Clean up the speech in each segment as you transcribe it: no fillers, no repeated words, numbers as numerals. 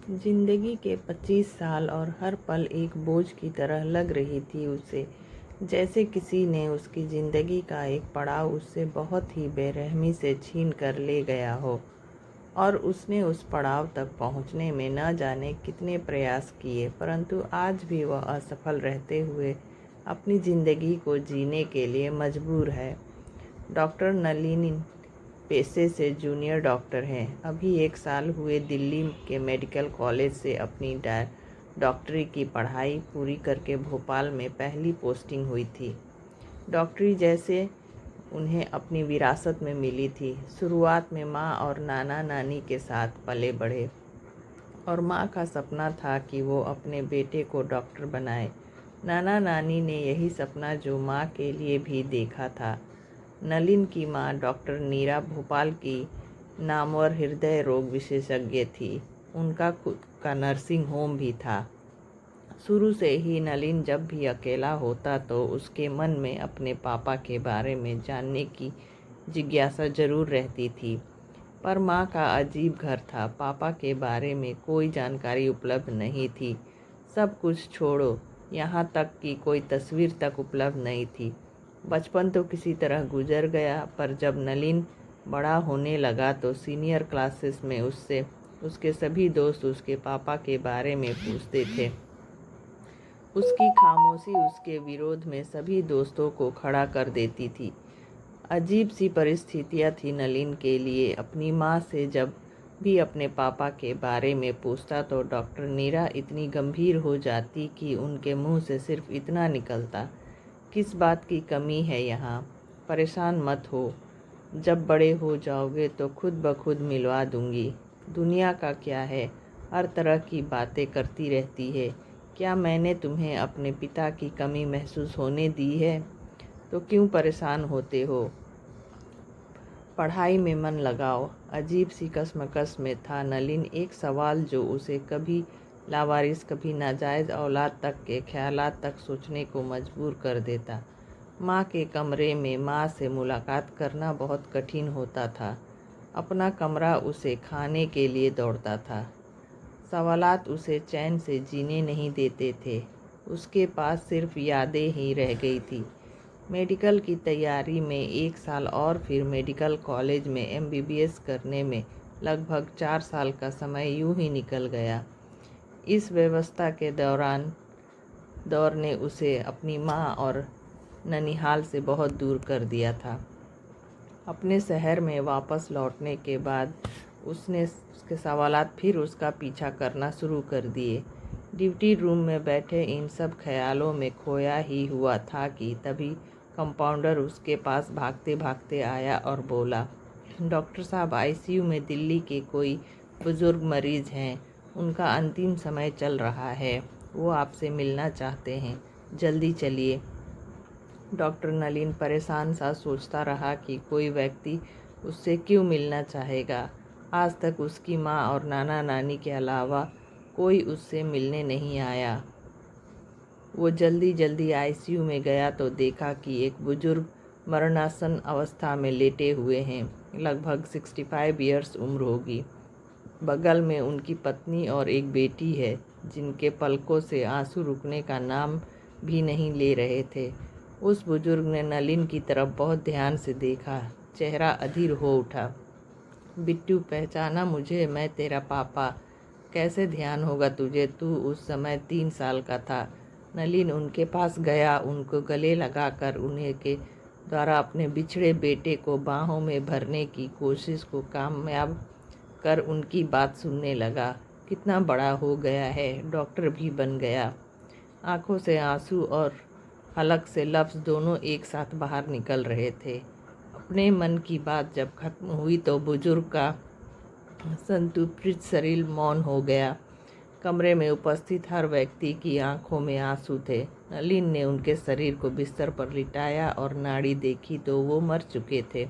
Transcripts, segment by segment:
जिंदगी के 25 साल और हर पल एक बोझ की तरह लग रही थी उसे, जैसे किसी ने उसकी ज़िंदगी का एक पड़ाव उससे बहुत ही बेरहमी से छीन कर ले गया हो। और उसने उस पड़ाव तक पहुंचने में न जाने कितने प्रयास किए, परंतु आज भी वह असफल रहते हुए अपनी ज़िंदगी को जीने के लिए मजबूर है। डॉक्टर नलिनी पेशे से जूनियर डॉक्टर हैं। अभी 1 साल हुए दिल्ली के मेडिकल कॉलेज से अपनी डॉक्टरी की पढ़ाई पूरी करके भोपाल में पहली पोस्टिंग हुई थी। डॉक्टरी जैसे उन्हें अपनी विरासत में मिली थी। शुरुआत में माँ और नाना नानी के साथ पले बढ़े और माँ का सपना था कि वो अपने बेटे को डॉक्टर बनाए। नाना नानी ने यही सपना जो माँ के लिए भी देखा था। नलिन की माँ डॉक्टर नीरा भोपाल की नामवर हृदय रोग विशेषज्ञ थी। उनका खुद का नर्सिंग होम भी था। शुरू से ही नलिन जब भी अकेला होता तो उसके मन में अपने पापा के बारे में जानने की जिज्ञासा जरूर रहती थी। पर माँ का अजीब घर था। पापा के बारे में कोई जानकारी उपलब्ध नहीं थी। सब कुछ छोड़ो, यहाँ तक कि कोई तस्वीर तक उपलब्ध नहीं थी। बचपन तो किसी तरह गुजर गया, पर जब नलिन बड़ा होने लगा तो सीनियर क्लासेस में उससे उसके सभी दोस्त उसके पापा के बारे में पूछते थे। उसकी खामोशी उसके विरोध में सभी दोस्तों को खड़ा कर देती थी। अजीब सी परिस्थितियाँ थी नलिन के लिए। अपनी माँ से जब भी अपने पापा के बारे में पूछता तो डॉक्टर नीरा इतनी गंभीर हो जाती कि उनके मुंह से सिर्फ इतना निकलता, किस बात की कमी है यहाँ? परेशान मत हो, जब बड़े हो जाओगे तो खुद ब खुद मिलवा दूंगी। दुनिया का क्या है, हर तरह की बातें करती रहती है। क्या मैंने तुम्हें अपने पिता की कमी महसूस होने दी है? तो क्यों परेशान होते हो? पढ़ाई में मन लगाओ। अजीब सी कसमकस में था नलिन। एक सवाल जो उसे कभी लावारिस कभी नाजायज़ औलाद तक के ख्यालात तक सोचने को मजबूर कर देता। माँ के कमरे में माँ से मुलाकात करना बहुत कठिन होता था। अपना कमरा उसे खाने के लिए दौड़ता था। सवालात उसे चैन से जीने नहीं देते थे। उसके पास सिर्फ यादें ही रह गई थी। मेडिकल की तैयारी में 1 साल और फिर मेडिकल कॉलेज में MBBS करने में लगभग 4 साल का समय यूं ही निकल गया। इस व्यवस्था के दौर ने उसे अपनी माँ और ननिहाल से बहुत दूर कर दिया था। अपने शहर में वापस लौटने के बाद उसके सवालात फिर उसका पीछा करना शुरू कर दिए। ड्यूटी रूम में बैठे इन सब ख्यालों में खोया ही हुआ था कि तभी कंपाउंडर उसके पास भागते भागते आया और बोला, डॉक्टर साहब, ICU में दिल्ली के कोई बुज़ुर्ग मरीज़ हैं। उनका अंतिम समय चल रहा है। वो आपसे मिलना चाहते हैं। जल्दी चलिए। डॉक्टर नलिन परेशान सा सोचता रहा कि कोई व्यक्ति उससे क्यों मिलना चाहेगा। आज तक उसकी माँ और नाना नानी के अलावा कोई उससे मिलने नहीं आया। वो जल्दी जल्दी ICU में गया तो देखा कि एक बुजुर्ग मरणासन अवस्था में लेटे हुए हैं। लगभग 65 ईयर्स उम्र होगी। बगल में उनकी पत्नी और एक बेटी है, जिनके पलकों से आंसू रुकने का नाम भी नहीं ले रहे थे। उस बुजुर्ग ने नलिन की तरफ बहुत ध्यान से देखा। चेहरा अधीर हो उठा। बिट्टू, पहचाना मुझे? मैं तेरा पापा। कैसे ध्यान होगा तुझे? तू उस समय 3 साल का था। नलिन उनके पास गया। उनको गले लगाकर उन्हें के द्वारा अपने बिछड़े बेटे को बाहों में भरने की कोशिश को कामयाब कर उनकी बात सुनने लगा। कितना बड़ा हो गया है, डॉक्टर भी बन गया। आंखों से आंसू और हलक से लफ्ज़ दोनों एक साथ बाहर निकल रहे थे। अपने मन की बात जब खत्म हुई तो बुजुर्ग का संतृप्त शरीर मौन हो गया। कमरे में उपस्थित हर व्यक्ति की आंखों में आंसू थे। नलिन ने उनके शरीर को बिस्तर पर लिटाया और नाड़ी देखी तो वो मर चुके थे।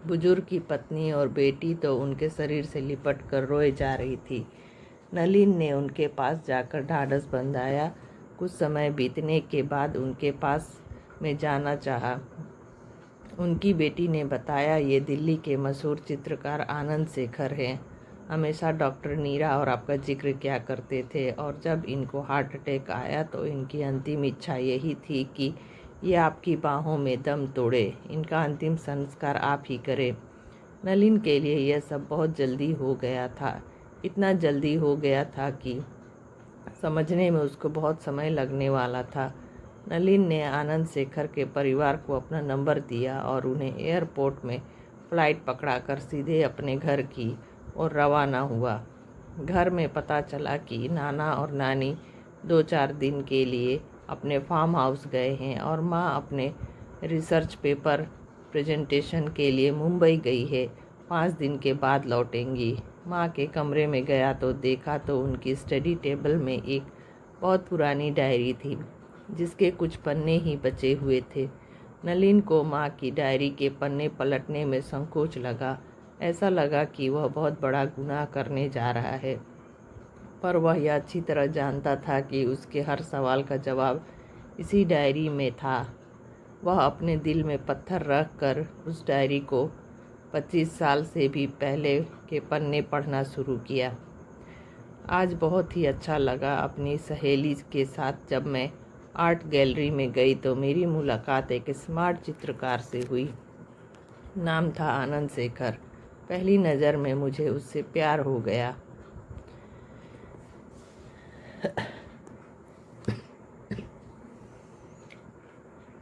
बुजुर्ग की पत्नी और बेटी तो उनके शरीर से लिपट कर रोए जा रही थी। नलिन ने उनके पास जाकर ढाढ़स बंधाया। कुछ समय बीतने के बाद उनके पास में जाना चाहा। उनकी बेटी ने बताया, ये दिल्ली के मशहूर चित्रकार आनंद शेखर हैं। हमेशा डॉक्टर नीरा और आपका जिक्र किया करते थे, और जब इनको हार्ट अटैक आया तो इनकी अंतिम इच्छा यही थी कि ये आपकी बाहों में दम तोड़े, इनका अंतिम संस्कार आप ही करें। नलिन के लिए यह सब बहुत जल्दी हो गया था। इतना जल्दी हो गया था कि समझने में उसको बहुत समय लगने वाला था। नलिन ने आनंद शेखर के परिवार को अपना नंबर दिया और उन्हें एयरपोर्ट में फ़्लाइट पकड़ाकर सीधे अपने घर की ओर रवाना हुआ। घर में पता चला कि नाना और नानी 2-4 दिन के लिए अपने फार्म हाउस गए हैं और माँ अपने रिसर्च पेपर प्रेजेंटेशन के लिए मुंबई गई है। 5 दिन के बाद लौटेंगी। माँ के कमरे में गया तो देखा तो उनकी स्टडी टेबल में एक बहुत पुरानी डायरी थी, जिसके कुछ पन्ने ही बचे हुए थे। नलिन को माँ की डायरी के पन्ने पलटने में संकोच लगा। ऐसा लगा कि वह बहुत बड़ा गुनाह करने जा रहा है, पर वह यह अच्छी तरह जानता था कि उसके हर सवाल का जवाब इसी डायरी में था। वह अपने दिल में पत्थर रख कर उस डायरी को 25 साल से भी पहले के पन्ने पढ़ना शुरू किया। आज बहुत ही अच्छा लगा अपनी सहेली के साथ। जब मैं आर्ट गैलरी में गई तो मेरी मुलाकात एक स्मार्ट चित्रकार से हुई। नाम था आनंद शेखर। पहली नज़र में मुझे उससे प्यार हो गया।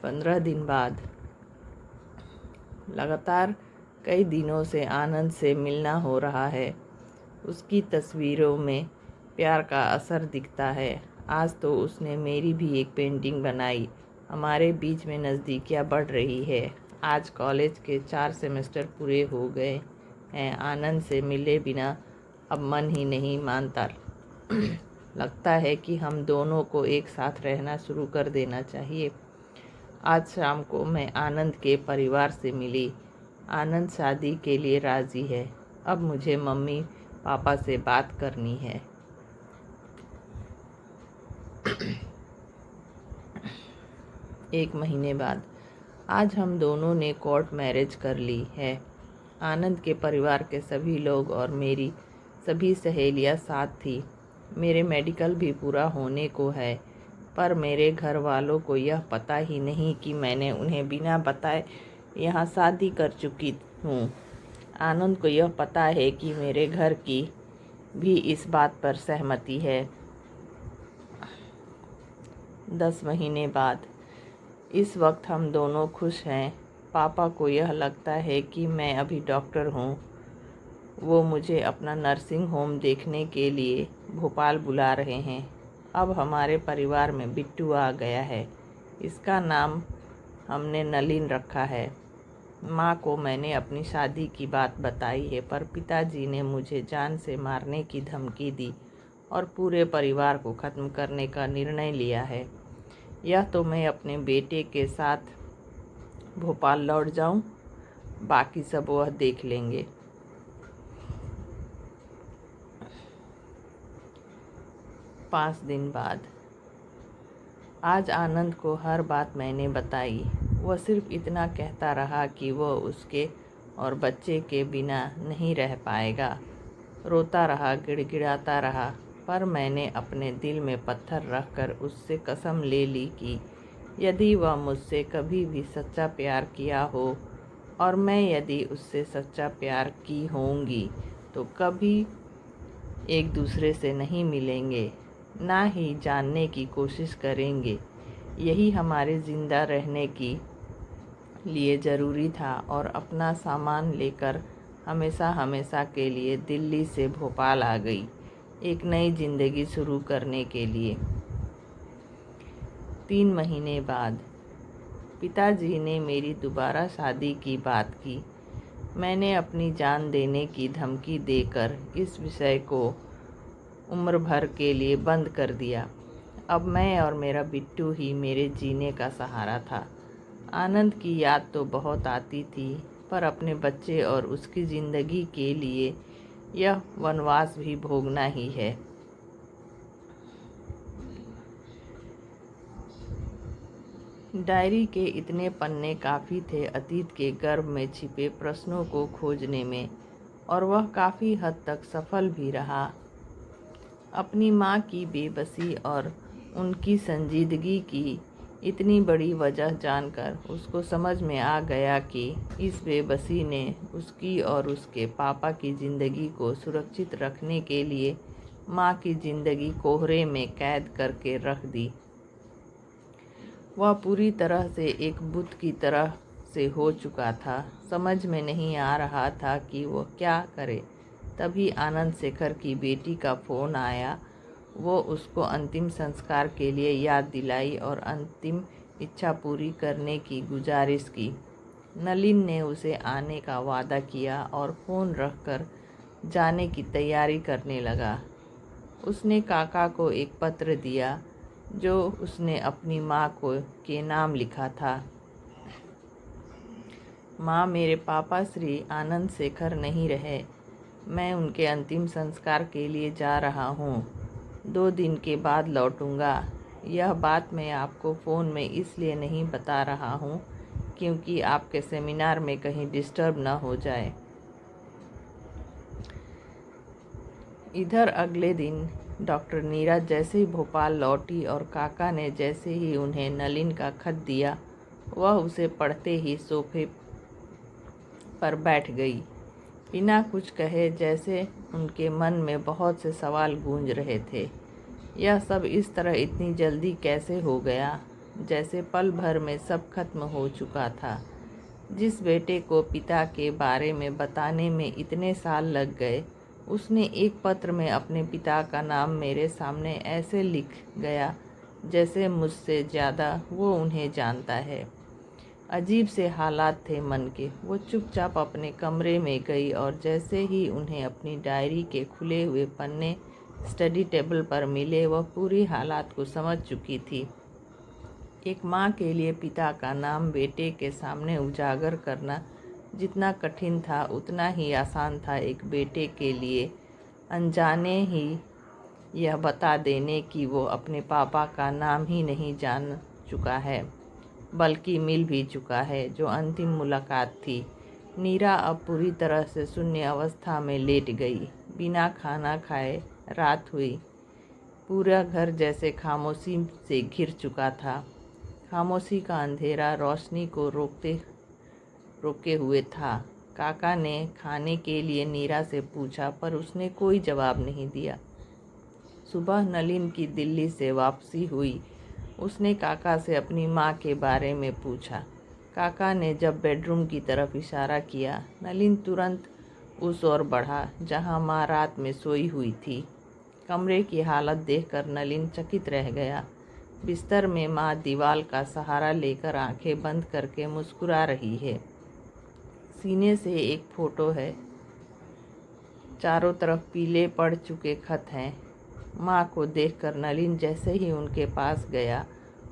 पंद्रह दिन बाद लगातार कई दिनों से आनंद से मिलना हो रहा है। उसकी तस्वीरों में प्यार का असर दिखता है। आज तो उसने मेरी भी एक पेंटिंग बनाई। हमारे बीच में नज़दीकियाँ बढ़ रही है। आज कॉलेज के 4 सेमेस्टर पूरे हो गए हैं। आनंद से मिले बिना अब मन ही नहीं मानता। लगता है कि हम दोनों को एक साथ रहना शुरू कर देना चाहिए। आज शाम को मैं आनंद के परिवार से मिली। आनंद शादी के लिए राज़ी है। अब मुझे मम्मी पापा से बात करनी है। एक महीने बाद आज हम दोनों ने कोर्ट मैरिज कर ली है। आनंद के परिवार के सभी लोग और मेरी सभी सहेलियां साथ थी। मेरे मेडिकल भी पूरा होने को है, पर मेरे घर वालों को यह पता ही नहीं कि मैंने उन्हें बिना बताए यहाँ शादी कर चुकी हूँ। आनंद को यह पता है कि मेरे घर की भी इस बात पर सहमति है। 10 महीने बाद इस वक्त हम दोनों खुश हैं। पापा को यह लगता है कि मैं अभी डॉक्टर हूँ। वो मुझे अपना नर्सिंग होम देखने के लिए भोपाल बुला रहे हैं। अब हमारे परिवार में बिट्टू आ गया है। इसका नाम हमने नलिन रखा है। माँ को मैंने अपनी शादी की बात बताई है, पर पिताजी ने मुझे जान से मारने की धमकी दी और पूरे परिवार को ख़त्म करने का निर्णय लिया है। यह तो मैं अपने बेटे के साथ भोपाल लौट जाऊं, बाकी सब वह देख लेंगे। 5 दिन बाद आज आनंद को हर बात मैंने बताई। वह सिर्फ इतना कहता रहा कि वह उसके और बच्चे के बिना नहीं रह पाएगा। रोता रहा, गिड़गिड़ाता रहा, पर मैंने अपने दिल में पत्थर रखकर उससे कसम ले ली कि यदि वह मुझसे कभी भी सच्चा प्यार किया हो और मैं यदि उससे सच्चा प्यार की होंगी तो कभी एक दूसरे से नहीं मिलेंगे, ना ही जानने की कोशिश करेंगे। यही हमारे ज़िंदा रहने की लिए ज़रूरी था, और अपना सामान लेकर हमेशा हमेशा के लिए दिल्ली से भोपाल आ गई, एक नई ज़िंदगी शुरू करने के लिए। 3 महीने बाद पिताजी ने मेरी दोबारा शादी की बात की। मैंने अपनी जान देने की धमकी देकर इस विषय को उम्र भर के लिए बंद कर दिया। अब मैं और मेरा बिट्टू ही मेरे जीने का सहारा था। आनंद की याद तो बहुत आती थी, पर अपने बच्चे और उसकी ज़िंदगी के लिए यह वनवास भी भोगना ही है। डायरी के इतने पन्ने काफ़ी थे अतीत के गर्भ में छिपे प्रश्नों को खोजने में। और वह काफ़ी हद तक सफल भी रहा। अपनी माँ की बेबसी और उनकी संजीदगी की इतनी बड़ी वजह जानकर उसको समझ में आ गया कि इस बेबसी ने उसकी और उसके पापा की ज़िंदगी को सुरक्षित रखने के लिए माँ की ज़िंदगी कोहरे में कैद करके रख दी। वह पूरी तरह से एक बुत की तरह से हो चुका था। समझ में नहीं आ रहा था कि वो क्या करे। तभी आनंद शेखर की बेटी का फ़ोन आया। वो उसको अंतिम संस्कार के लिए याद दिलाई और अंतिम इच्छा पूरी करने की गुजारिश की। नलिन ने उसे आने का वादा किया और फ़ोन रखकर जाने की तैयारी करने लगा। उसने काका को एक पत्र दिया जो उसने अपनी माँ को के नाम लिखा था। माँ, मेरे पापा श्री आनंद शेखर नहीं रहे। मैं उनके अंतिम संस्कार के लिए जा रहा हूँ। 2 दिन के बाद लौटूंगा। यह बात मैं आपको फ़ोन में इसलिए नहीं बता रहा हूँ क्योंकि आपके सेमिनार में कहीं डिस्टर्ब न हो जाए। इधर अगले दिन डॉक्टर नीरा जैसे ही भोपाल लौटी और काका ने जैसे ही उन्हें नलिन का खत दिया, वह उसे पढ़ते ही सोफे पर बैठ गई, बिना कुछ कहे, जैसे उनके मन में बहुत से सवाल गूंज रहे थे। यह सब इस तरह इतनी जल्दी कैसे हो गया, जैसे पल भर में सब खत्म हो चुका था। जिस बेटे को पिता के बारे में बताने में इतने साल लग गए, उसने एक पत्र में अपने पिता का नाम मेरे सामने ऐसे लिख गया जैसे मुझसे ज़्यादा वो उन्हें जानता है। अजीब से हालात थे मन के। वो चुपचाप अपने कमरे में गई और जैसे ही उन्हें अपनी डायरी के खुले हुए पन्ने स्टडी टेबल पर मिले, वह पूरी हालात को समझ चुकी थी। एक माँ के लिए पिता का नाम बेटे के सामने उजागर करना जितना कठिन था, उतना ही आसान था एक बेटे के लिए अनजाने ही यह बता देने कि वो अपने पापा का नाम ही नहीं जान चुका है, बल्कि मिल भी चुका है। जो अंतिम मुलाकात थी। नीरा अब पूरी तरह से शून्य अवस्था में लेट गई। बिना खाना खाए रात हुई। पूरा घर जैसे खामोशी से घिर चुका था। खामोशी का अंधेरा रोशनी को रोके हुए था। काका ने खाने के लिए नीरा से पूछा, पर उसने कोई जवाब नहीं दिया। सुबह नलिन की दिल्ली से वापसी हुई। उसने काका से अपनी माँ के बारे में पूछा। काका ने जब बेडरूम की तरफ इशारा किया, नलिन तुरंत उस ओर बढ़ा जहाँ माँ रात में सोई हुई थी। कमरे की हालत देखकर नलिन चकित रह गया। बिस्तर में माँ दीवार का सहारा लेकर आंखें बंद करके मुस्कुरा रही है। सीने से एक फोटो है। चारों तरफ पीले पड़ चुके खत हैं। माँ को देखकर नलिन जैसे ही उनके पास गया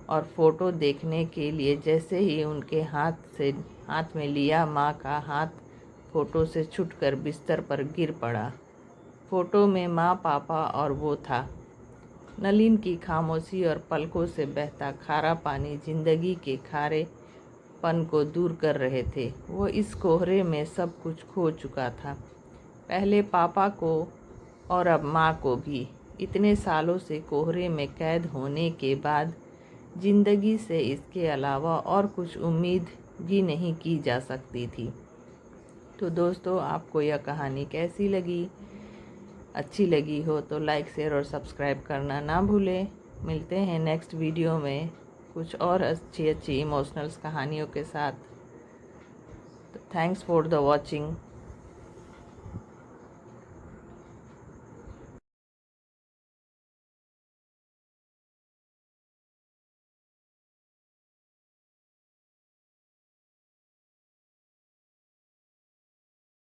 और फोटो देखने के लिए जैसे ही उनके हाथ में लिया, माँ का हाथ फोटो से छूटकर बिस्तर पर गिर पड़ा। फोटो में माँ, पापा और वो था। नलिन की खामोशी और पलकों से बहता खारा पानी जिंदगी के खारेपन को दूर कर रहे थे। वो इस कोहरे में सब कुछ खो चुका था, पहले पापा को और अब माँ को भी। इतने सालों से कोहरे में कैद होने के बाद जिंदगी से इसके अलावा और कुछ उम्मीद भी नहीं की जा सकती थी। तो दोस्तों, आपको यह कहानी कैसी लगी? अच्छी लगी हो तो लाइक, शेयर और सब्सक्राइब करना ना भूलें। मिलते हैं नेक्स्ट वीडियो में कुछ और अच्छी इमोशनल्स कहानियों के साथ। Thanks for the watching.